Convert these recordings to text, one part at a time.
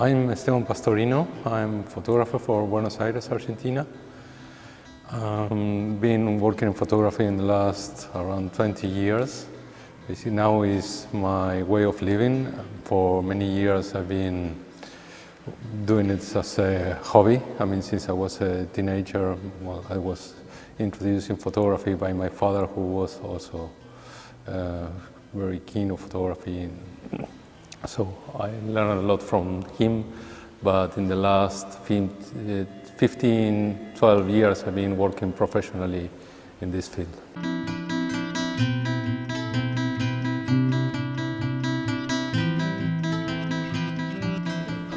I'm Esteban Pastorino. I'm a photographer for Buenos Aires, Argentina. Been working in photography in the last around 20 years. Basically now is my way of living. For many years I've been doing it as a hobby. Since I was a teenager, I was introduced in photography by my father, who was also very keen on photography. So I learned a lot from him, but in the last 15, 12 years I've been working professionally in this field.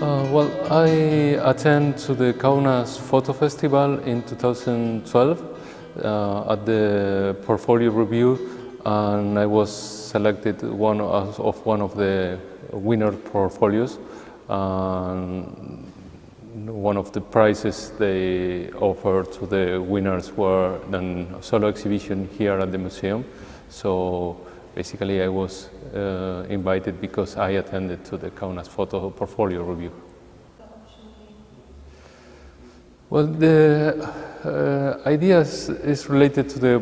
Well, I attended to the Kaunas Photo Festival in 2012 at the portfolio review, and I was selected one of the winner portfolios. One of the prizes they offered to the winners were a solo exhibition here at the museum. So basically I was invited because I attended to the Kaunas Photo Portfolio Review. Well, the idea is related to the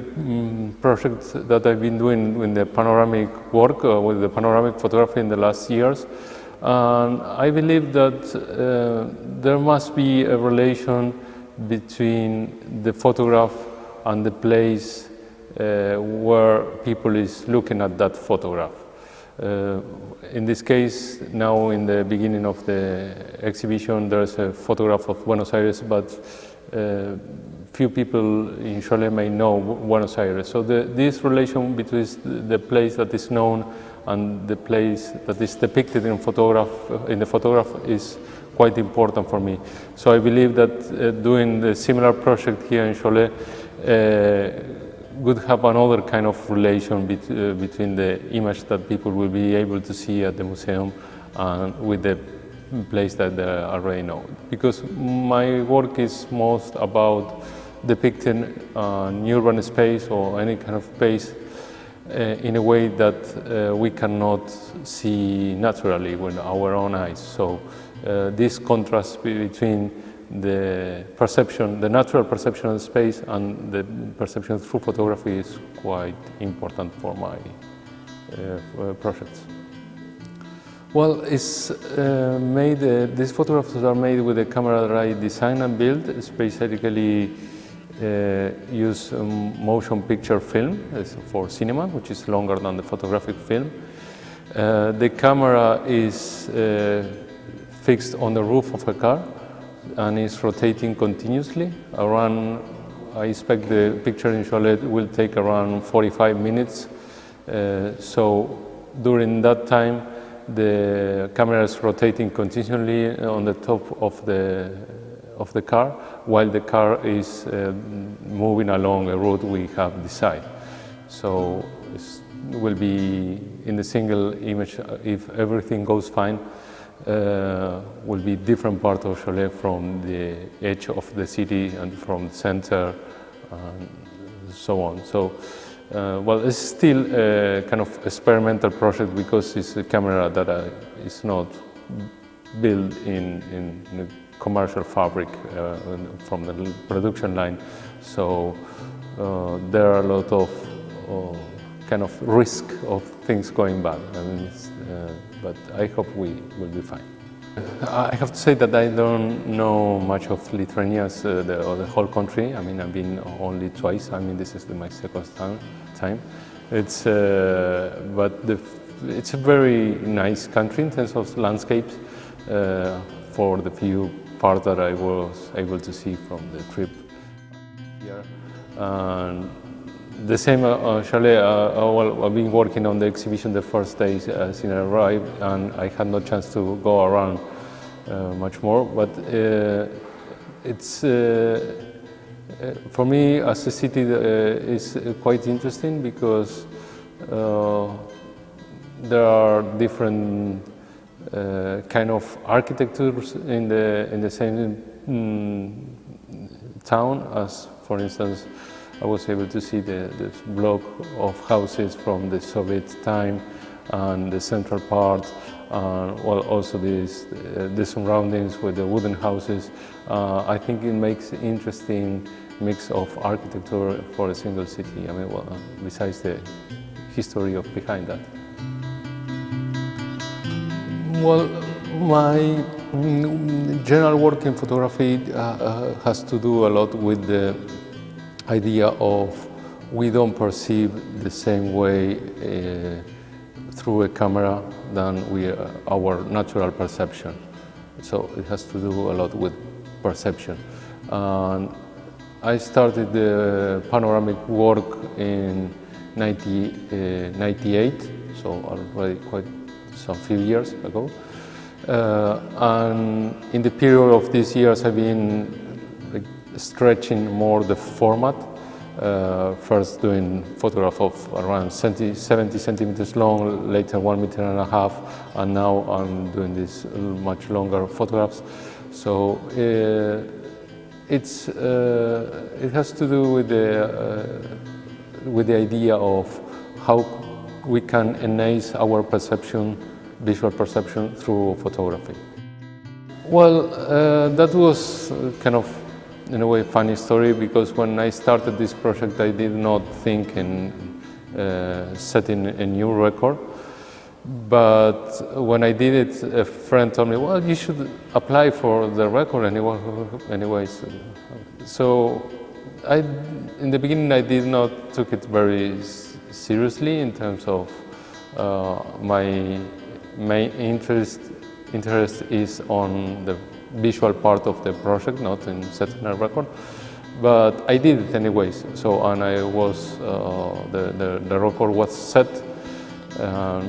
project that I've been doing with the panoramic work, with the panoramic photography in the last years. And I believe that there must be a relation between the photograph and the place where people is looking at that photograph. In this case, now in the beginning of the exhibition, there's a photograph of Buenos Aires, but few people in Chile may know Buenos Aires. So this relation between the place that is known and the place that is depicted in the photograph is quite important for me. So I believe that doing the similar project here in Chile would have another kind of relation between the image that people will be able to see at the museum and with the place that they already know. Because my work is most about depicting an urban space or any kind of space in a way that we cannot see naturally with our own eyes. So this contrast between the natural perception of the space and the perception through photography is quite important for my projects. Well, these photographs are made with a camera that I design and build. It's basically use motion picture film for cinema, which is longer than the photographic film. The camera is fixed on the roof of a car and is rotating continuously. I expect the picture in Chile will take around 45 minutes. So during that time, the camera is rotating continuously on the top of the car, while the car is moving along a route we have decided. So it will be in the single image, if everything goes fine, will be different part of Chile from the edge of the city and from the center and so on. So, well, it's still a kind of experimental project because it's a camera that is not built in a commercial fabric from the production line. So there are a lot of kind of risk of things going bad. But I hope we will be fine. I have to say that I don't know much of Lithuania, the whole country. I've been only twice. This is my second time. It's it's a very nice country in terms of landscapes. For the few parts that I was able to see from the trip here. The same Chile, I've been working on the exhibition the first day since I arrived, and I had no chance to go around much more, but it's for me as a city is quite interesting because there are different kind of architectures in the same town. As for instance, I was able to see this block of houses from the Soviet time, and the central part, well, also the surroundings with the wooden houses. I think it makes an interesting mix of architecture for a single city. I mean, well, besides the history behind that. Well, my general work in photography has to do a lot with the idea of we don't perceive the same way through a camera than our natural perception. So it has to do a lot with perception. And I started the panoramic work in 1998, so already quite some few years ago. And in the period of these years, I've been stretching more the format. First doing photograph of around 70 centimeters long, later 1.5 meters, and now I'm doing these much longer photographs. So it has to do with the idea of how we can enhance our perception, visual perception, through photography. Well, that was kind of, in a way, funny story, because when I started this project, I did not think in setting a new record. But when I did it, a friend told me, well, you should apply for the record anyways. So in the beginning, I did not took it very seriously in terms of my main interest is on the visual part of the project, not in setting a record. But I did it anyways. So, and I was the record was set.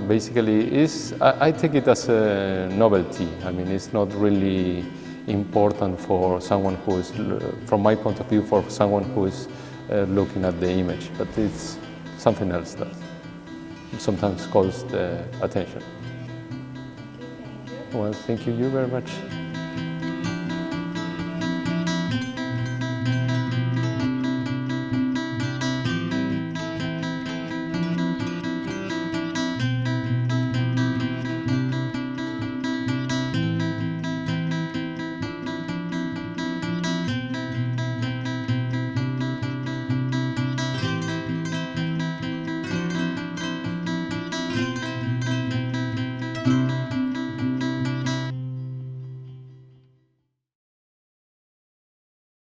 Basically, I take it as a novelty. I mean, it's not really important for someone who is, from my point of view, for someone who is looking at the image. But it's something else that sometimes calls the attention. Well, thank you very much.